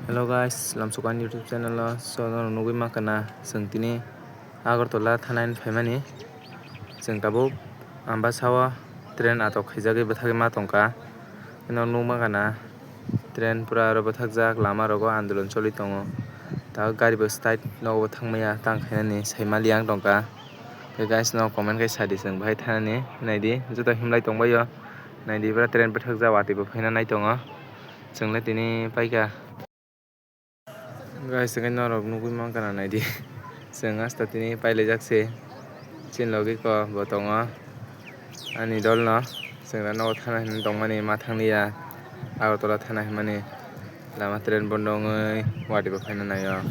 Hello guys, Lamsukan YouTube channel lo so nugui makana जों tini Agartala thanai phaimani जों tabo ambasawa train atok khaijagui bwthagui ma tongka no nugmakana train pura aro bwthagjak lama rogo andolon choli tongo ta gari bo side nogo thangmaya tang khainani saimali ang tongka guys no comment kai sadi जों bhai thanani naidi joto himlai tongbayo naidi bra train bwthagjak watui bo phaina naitongo जोंle tini paika guys joं norok nugui mankana naidi जों hasta tini pailaijak chin logi ko bo tongo ani dolno जोंna nogo thana hinui tongmani ma thangniya Agartala thana himani lama train bondo ongoi watui bo phaina naio.